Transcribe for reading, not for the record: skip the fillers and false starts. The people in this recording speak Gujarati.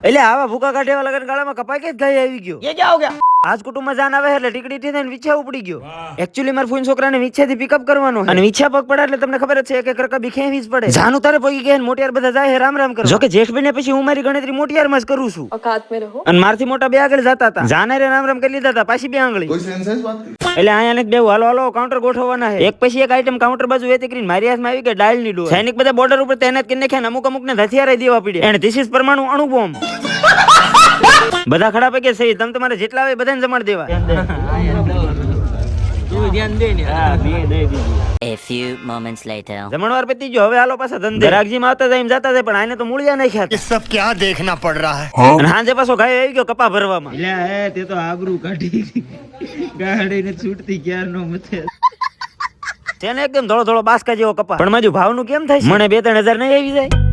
એટલે આવા ભૂકા કાઢ્યા લગન ગાળામાં કપાઈ કે ગાય આવી ગયો ये क्या हो गया? આજ કુટુંબમાં જાન આવે એટલે ટીકડી થી થઈને વિછા ઉપડી ગયો એકચ્યુઅલી મારા ફોઈન છોકરાને વિછાથી પિકઅપ કરવાનો છે અને વિછા પગ પડે એટલે તમને ખબર જ છે એક રકા બિખેવી જ પડે જાન ઉતારે પગી કે મોટિયાર બધા જાય રામ રામ કરો જો કે જેઠ બને પછી હું મારી ગણતરી મોટિયારમાં જ કરું છું औकात में रहो। અને મારથી મોટા બે આગળ જતા હતા જાને રે રામ રામ કરી લીધા હતા પાછી બે આંગળી कोई सेंस है इस बात की? એટલે અહીંયા બે હાલો હાલો કાઉન્ટર ગોઠવવાના છે એક પછી એક આઈટમ કાઉન્ટર બાજુ વેતી કરીને મારી હાથમાં આવી કે ડાયલ ની ડોર સૈનિક બધા બોર્ડર ઉપર તૈનાત કરીને નાખ્યા અમુક અમુક ને હથિયાર દેવા પડે અને ધીસ ઇઝ પરમાણુ અણુ બોમ્બ બધા ખડા પૈકી સહી તમે તમારે જેટલા આવે બધાને જમાડ દેવા A few moments later. જમણવાર પતી ગયો હવે હાલો પાછા ધંધે ગ્રાહકજીમાં આવતા જાય એમ જતા જાય પણ આને તો મૂળિયા નાખ્યા ये सब क्या देखना पड़ रहा है? અને હાંજે પાછો ગાય આવી ગયો કપા ભરવામાં એટલે તે તો આબરૂ કાઢી ગાડીને છૂટતી ક્યારનો મથે તેને એકદમ ધોળો ધોળો બાસકા જેવો કપા પણ માજુ ભાવનું કેમ થાય છે મને 2-3 હજાર નહીં આવી જાય